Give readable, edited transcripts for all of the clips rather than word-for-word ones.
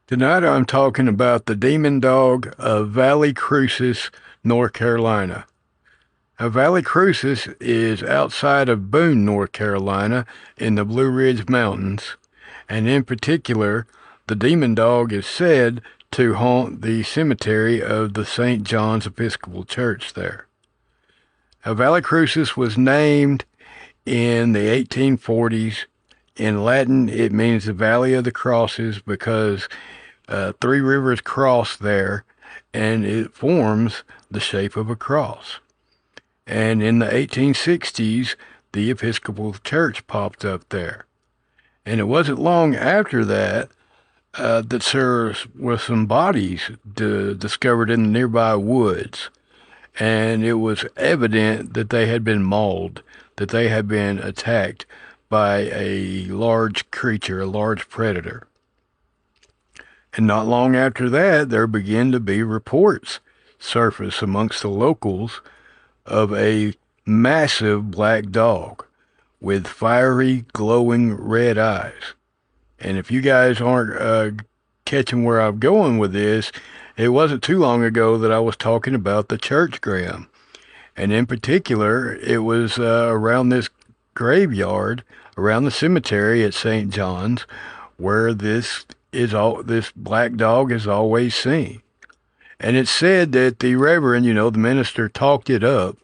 Tonight I'm talking about the demon dog of Valle, Crucis, North Carolina. Now, Valle Crucis is outside of Boone, North Carolina, in the Blue Ridge Mountains, and in particular, the demon dog is said to haunt the cemetery of the St. John's Episcopal Church there. Now, Valle Crucis was named in the 1840s. In Latin, it means the Valley of the Crosses because three rivers cross there and it forms the shape of a cross. And in the 1860s, the Episcopal Church popped up there. And it wasn't long after that that there were some bodies discovered in the nearby woods. And it was evident that they had been mauled, that they had been attacked by a large creature, a large predator. And not long after that, there began to be reports surface amongst the locals of a massive black dog with fiery, glowing red eyes. And if you guys aren't catching where I'm going with this, it wasn't too long ago that I was talking about the church Graham. And in particular, it was around this graveyard, around the cemetery at St. John's, where this black dog is always seen. And it's said that the reverend, the minister, talked it up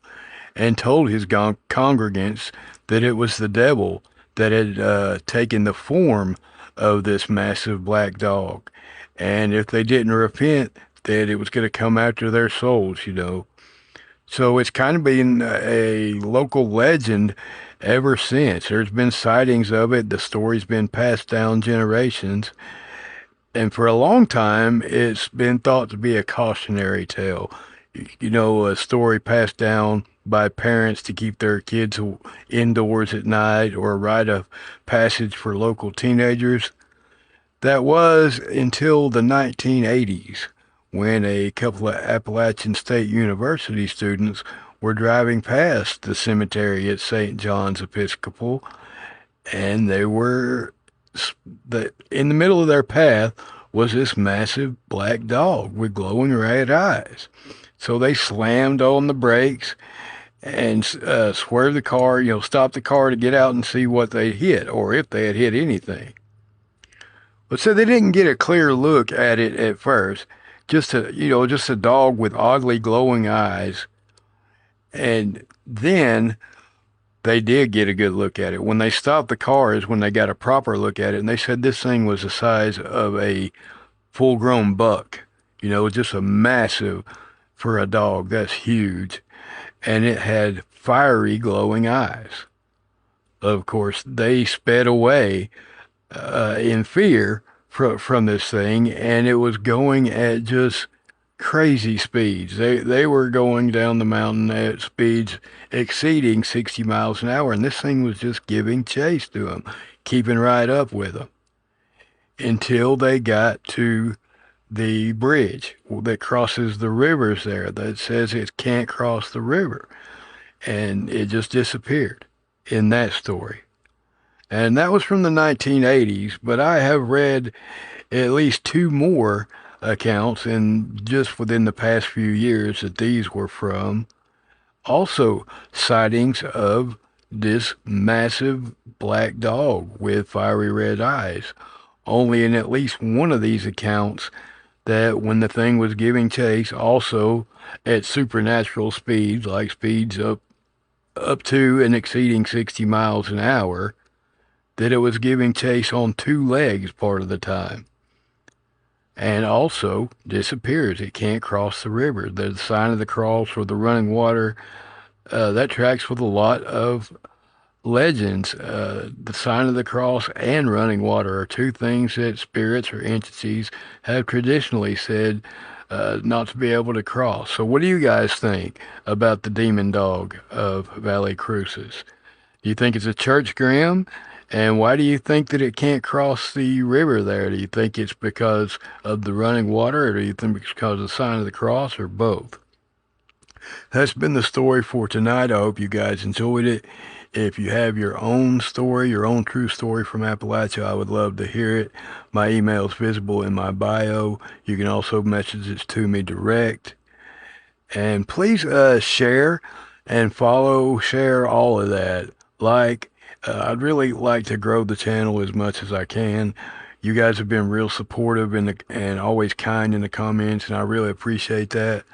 and told his congregants that it was the devil that had taken the form of this massive black dog. And if they didn't repent, that it was going to come after their souls. So it's kind of been a local legend ever since. There's been sightings of it. The story's been passed down generations. And for a long time, it's been thought to be a cautionary tale. A story passed down by parents to keep their kids indoors at night, or a rite of passage for local teenagers. That was until the 1980s, when a couple of Appalachian State University students were driving past the cemetery at St. John's Episcopal, and they were in the middle of their path was this massive black dog with glowing red eyes. So they slammed on the brakes and swerved the car, stopped the car to get out and see what they hit, or if they had hit anything. But so they didn't get a clear look at it at first. Just a dog with oddly glowing eyes. And then they did get a good look at it. When they stopped the car is when they got a proper look at it, and they said this thing was the size of a full-grown buck. Just a massive, for a dog, that's huge. And it had fiery, glowing eyes. Of course, they sped away in fear from this thing, and it was going at just crazy speeds. They were going down the mountain at speeds exceeding 60 miles an hour, and this thing was just giving chase to them, keeping right up with them, until they got to the bridge that crosses the rivers there that says it can't cross the river, and it just disappeared in that story. And that was from the 1980s, but I have read at least two more accounts, and just within the past few years that these were from, also sightings of this massive black dog with fiery red eyes. Only in at least one of these accounts that when the thing was giving chase, also at supernatural speeds, like speeds up to and exceeding 60 miles an hour, that it was giving chase on two legs part of the time. And also disappears. It can't cross the river. The sign of the cross or the running water, that tracks with a lot of legends. The sign of the cross and running water are two things that spirits or entities have traditionally said not to be able to cross. So what do you guys think about the demon dog of Valle Crucis? Do you think it's a church Graham? And why do you think that it can't cross the river there? Do you think it's because of the running water, or do you think it's because of the sign of the cross, or both? That's been the story for tonight. I hope you guys enjoyed it. If you have your own story, your own true story from Appalachia, I would love to hear it. My email is visible in my bio. You can also message it to me direct. And please share and follow, share all of that. Like, I'd really like to grow the channel as much as I can. You guys have been real supportive and always kind in the comments, and I really appreciate that.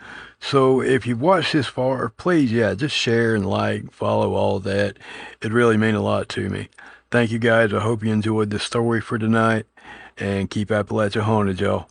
So if you've watched this far, please, yeah, just share and like, follow all of that. It really means a lot to me. Thank you guys. I hope you enjoyed the story for tonight, and keep Appalachia haunted, y'all.